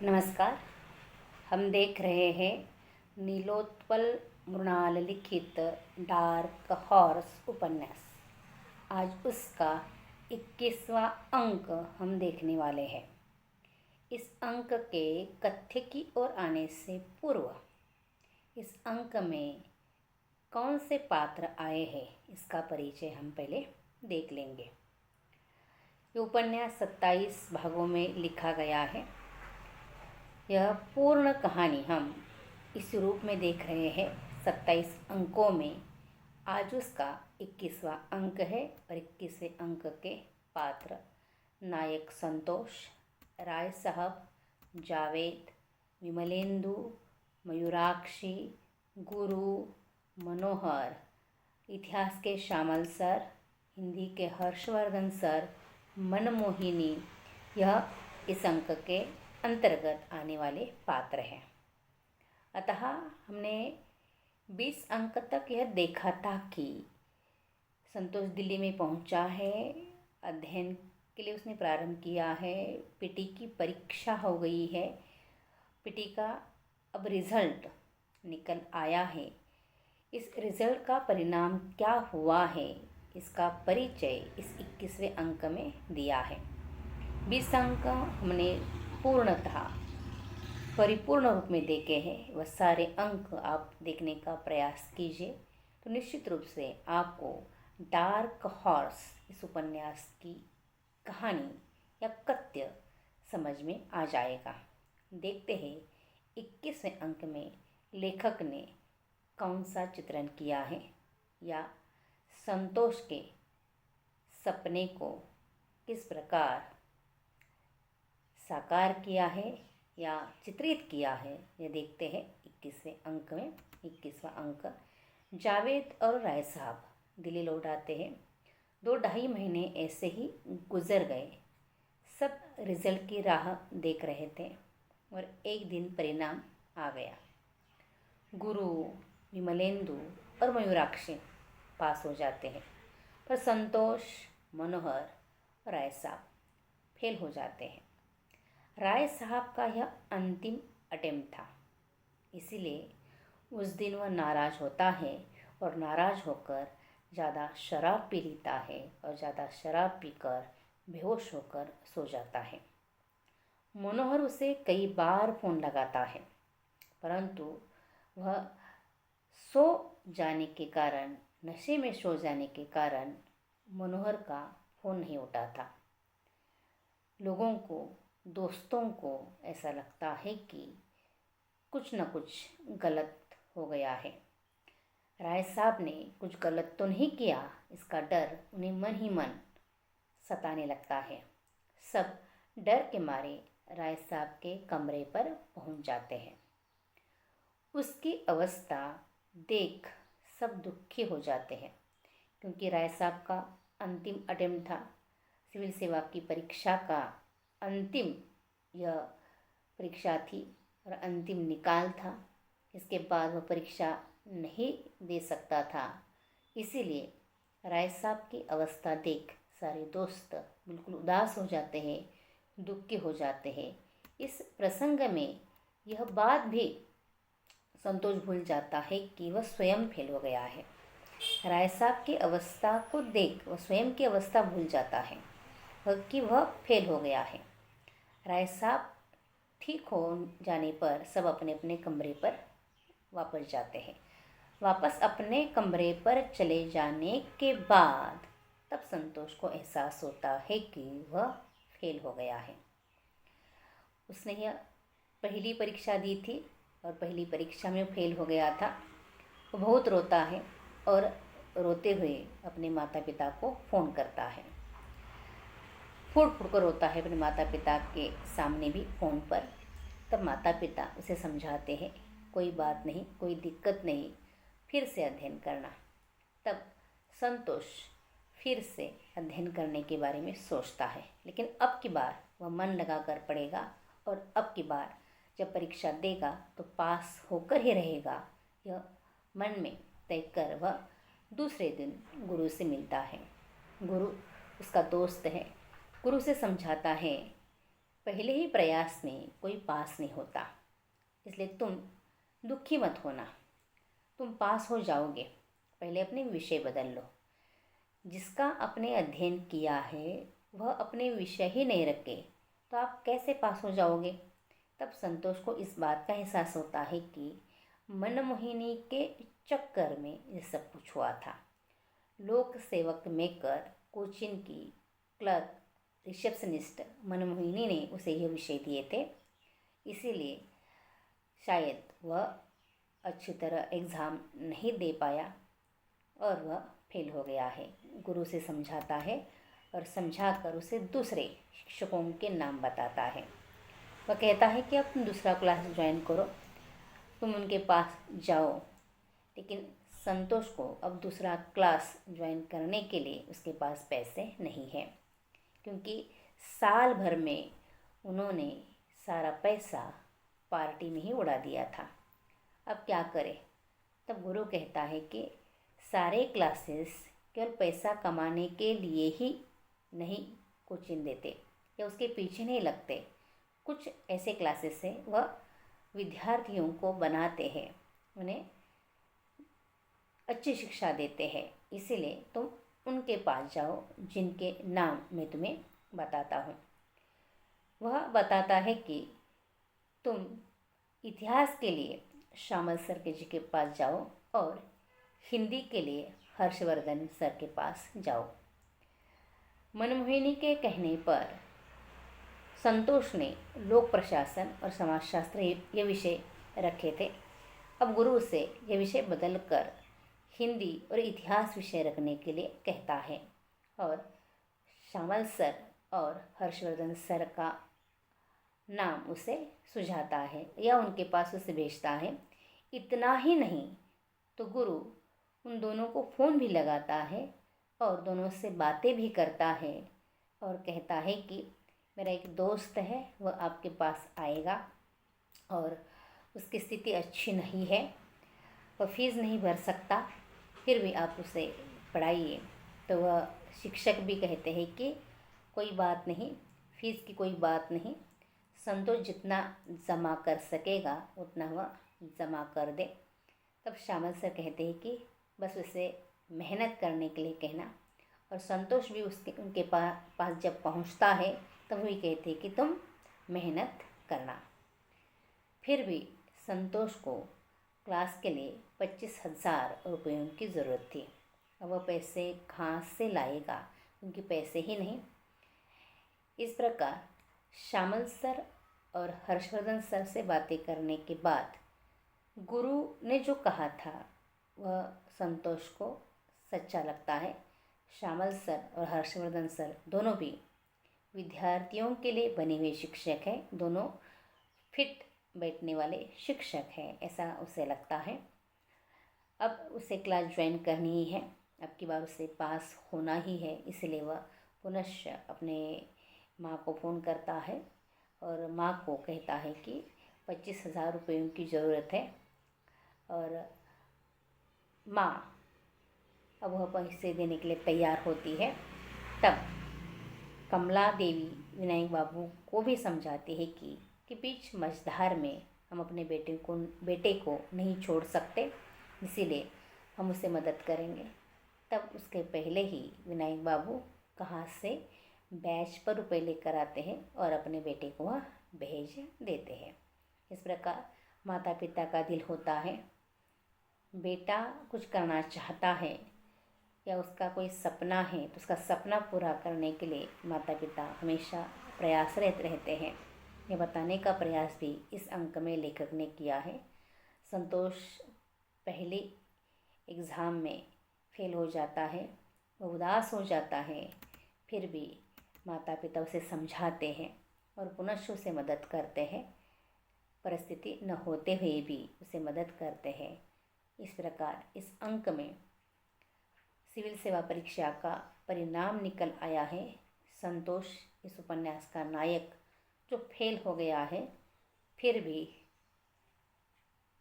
नमस्कार। हम देख रहे हैं नीलोत्पल मृणाल लिखित डार्क हॉर्स उपन्यास। आज उसका 21वां अंक हम देखने वाले हैं। इस अंक के कथ्य की ओर आने से पूर्व इस अंक में कौन से पात्र आए हैं इसका परिचय हम पहले देख लेंगे। ये उपन्यास 27 भागों में लिखा गया है। यह पूर्ण कहानी हम इस रूप में देख रहे हैं 27 अंकों में। आज उसका 21वां अंक है और 21वें अंक के पात्र नायक संतोष, राय साहब, जावेद, विमलेंदु, मयूराक्षी, गुरु, मनोहर, इतिहास के श्यामल सर, हिंदी के हर्षवर्धन सर, मनमोहिनी, यह इस अंक के अंतर्गत आने वाले पात्र हैं। अतः हमने 20 अंक तक यह देखा था कि संतोष दिल्ली में पहुंचा है, अध्ययन के लिए उसने प्रारंभ किया है, पीटी की परीक्षा हो गई है, पीटी का अब रिज़ल्ट निकल आया है। इस रिज़ल्ट का परिणाम क्या हुआ है इसका परिचय इस 21वें अंक में दिया है। 20 अंक हमने पूर्णतः परिपूर्ण रूप में देखे हैं। वह सारे अंक आप देखने का प्रयास कीजिए तो निश्चित रूप से आपको डार्क हॉर्स इस उपन्यास की कहानी या कथ्य समझ में आ जाएगा। देखते हैं 21वें अंक में लेखक ने कौन सा चित्रण किया है या संतोष के सपने को किस प्रकार साकार किया है या चित्रित किया है। ये देखते हैं 21वें अंक में। 21वां अंक, जावेद और राय साहब दिल्ली लौट आते हैं। 2-2.5 महीने ऐसे ही गुजर गए। सब रिजल्ट की राह देख रहे थे और एक दिन परिणाम आ गया। गुरु, विमलेंदु और मयूराक्षी पास हो जाते हैं, पर संतोष, मनोहर और राय साहब फेल हो जाते हैं। राय साहब का यह अंतिम अटेम्प्ट था, इसीलिए उस दिन वह नाराज़ होता है और नाराज़ होकर ज़्यादा शराब पी लेता है और ज़्यादा शराब पीकर बेहोश होकर सो जाता है। मनोहर उसे कई बार फ़ोन लगाता है, परंतु वह सो जाने के कारण, नशे में सो जाने के कारण मनोहर का फ़ोन नहीं उठाता। लोगों को, दोस्तों को ऐसा लगता है कि कुछ न कुछ गलत हो गया है। राय साहब ने कुछ गलत तो नहीं किया, इसका डर उन्हें मन ही मन सताने लगता है। सब डर के मारे राय साहब के कमरे पर पहुंच जाते हैं। उसकी अवस्था देख सब दुखी हो जाते हैं, क्योंकि राय साहब का अंतिम अटेम्प्ट था। सिविल सेवा की परीक्षा का अंतिम यह परीक्षा थी और अंतिम निकाल था। इसके बाद वह परीक्षा नहीं दे सकता था, इसीलिए राय साहब की अवस्था देख सारे दोस्त बिल्कुल उदास हो जाते हैं, दुखी हो जाते हैं। इस प्रसंग में यह बात भी संतोष भूल जाता है कि वह स्वयं फेल हो गया है। राय साहब की अवस्था को देख वह स्वयं की अवस्था भूल जाता है कि वह फेल हो गया है। राय साहब ठीक हो जाने पर सब अपने अपने कमरे पर वापस जाते हैं। वापस अपने कमरे पर चले जाने के बाद तब संतोष को एहसास होता है कि वह फेल हो गया है। उसने यह पहली परीक्षा दी थी और पहली परीक्षा में फेल हो गया था। वो बहुत रोता है और रोते हुए अपने माता पिता को फ़ोन करता है। फूट फूट कर रोता है अपने माता पिता के सामने भी फ़ोन पर। तब माता पिता उसे समझाते हैं, कोई बात नहीं, कोई दिक्कत नहीं, फिर से अध्ययन करना। तब संतोष फिर से अध्ययन करने के बारे में सोचता है, लेकिन अब की बार वह मन लगा कर पढ़ेगा और अब की बार जब परीक्षा देगा तो पास होकर ही रहेगा। यह मन में तय कर वह दूसरे दिन गुरु से मिलता है। गुरु उसका दोस्त है। गुरु से समझाता है पहले ही प्रयास में कोई पास नहीं होता, इसलिए तुम दुखी मत होना। तुम पास हो जाओगे, पहले अपने विषय बदल लो। जिसका अपने अध्ययन किया है वह अपने विषय ही नहीं रखे तो आप कैसे पास हो जाओगे। तब संतोष को इस बात का एहसास होता है कि मनमोहिनी के चक्कर में ये सब कुछ हुआ था। लोक सेवक मेकर कोचिन की क्लर्क रिसेप्शनिस्ट मनमोहिनी ने उसे यह विषय दिए थे, इसीलिए शायद वह अच्छी तरह एग्ज़ाम नहीं दे पाया और वह फेल हो गया है। गुरु से समझाता है और समझाकर उसे दूसरे शिक्षकों के नाम बताता है। वह कहता है कि अब तुम दूसरा क्लास ज्वाइन करो, तुम उनके पास जाओ। लेकिन संतोष को अब दूसरा क्लास ज्वाइन करने के लिए उसके पास पैसे नहीं हैं, क्योंकि साल भर में उन्होंने सारा पैसा पार्टी में ही उड़ा दिया था। अब क्या करे। तब गुरु कहता है कि सारे क्लासेस केवल पैसा कमाने के लिए ही नहीं कोचिंग देते या उसके पीछे नहीं लगते। कुछ ऐसे क्लासेस हैं वह विद्यार्थियों को बनाते हैं, उन्हें अच्छी शिक्षा देते हैं। इसीलिए तुम उनके पास जाओ जिनके नाम मैं तुम्हें बताता हूँ। वह बताता है कि तुम इतिहास के लिए श्यामल सर जी के पास जाओ और हिंदी के लिए हर्षवर्धन सर के पास जाओ। मनमोहिनी के कहने पर संतोष ने लोक प्रशासन और समाजशास्त्र ये विषय रखे थे। अब गुरु से ये विषय बदलकर हिंदी और इतिहास विषय रखने के लिए कहता है और श्यामल सर और हर्षवर्धन सर का नाम उसे सुझाता है या उनके पास उसे भेजता है। इतना ही नहीं तो गुरु उन दोनों को फ़ोन भी लगाता है और दोनों से बातें भी करता है और कहता है कि मेरा एक दोस्त है, वह आपके पास आएगा और उसकी स्थिति अच्छी नहीं है, वह फीस नहीं भर सकता, फिर भी आप उसे पढ़ाइए। तो वह शिक्षक भी कहते हैं कि कोई बात नहीं, फीस की कोई बात नहीं, संतोष जितना जमा कर सकेगा उतना वह जमा कर दे। तब श्यामल सर कहते हैं कि बस उसे मेहनत करने के लिए कहना। और संतोष भी उनके पास जब पहुंचता है तब वही कहते हैं कि तुम मेहनत करना। फिर भी संतोष को क्लास के लिए 25,000 रुपयों की ज़रूरत थी। अब वह पैसे कहाँ से लाएगा, क्योंकि पैसे ही नहीं। इस प्रकार श्यामल सर और हर्षवर्धन सर से बातें करने के बाद गुरु ने जो कहा था वह संतोष को सच्चा लगता है। श्यामल सर और हर्षवर्धन सर दोनों भी विद्यार्थियों के लिए बने हुए शिक्षक हैं, दोनों फिट बैठने वाले शिक्षक हैं, ऐसा उसे लगता है। अब उसे क्लास ज्वाइन करनी ही है, अब की बार उसे पास होना ही है, इसलिए वह पुनश्च अपने माँ को फ़ोन करता है और माँ को कहता है कि 25,000 रुपयों की ज़रूरत है। और माँ अब वह पैसे देने के लिए तैयार होती है। तब कमला देवी विनायक बाबू को भी समझाती है कि बीच मझधार में हम अपने बेटे को नहीं छोड़ सकते, इसीलिए हम उसे मदद करेंगे। तब उसके पहले ही विनायक बाबू कहाँ से बैच पर रुपए लेकर आते हैं और अपने बेटे को वह भेज देते हैं। इस प्रकार माता पिता का दिल होता है, बेटा कुछ करना चाहता है या उसका कोई सपना है तो उसका सपना पूरा करने के लिए माता पिता हमेशा प्रयासरत रहते हैं। ये बताने का प्रयास भी इस अंक में लेखक ने किया है। संतोष पहले एग्ज़ाम में फेल हो जाता है, वो उदास हो जाता है, फिर भी माता पिता उसे समझाते हैं और पुनः उसे मदद करते हैं, परिस्थिति न होते हुए भी उसे मदद करते हैं। इस प्रकार इस अंक में सिविल सेवा परीक्षा का परिणाम निकल आया है। संतोष इस उपन्यास का नायक जो फेल हो गया है, फिर भी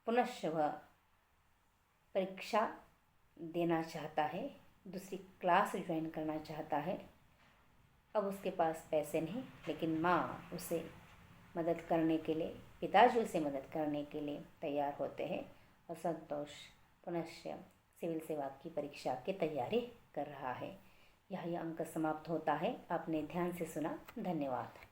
पुनः वह परीक्षा देना चाहता है, दूसरी क्लास ज्वाइन करना चाहता है अब उसके पास पैसे नहीं, लेकिन माँ उसे मदद करने के लिए, पिताजी उसे मदद करने के लिए तैयार होते हैं और संतोष पुनश्च सिविल सेवा की परीक्षा की तैयारी कर रहा है। यह अंक समाप्त होता है। आपने ध्यान से सुना, धन्यवाद।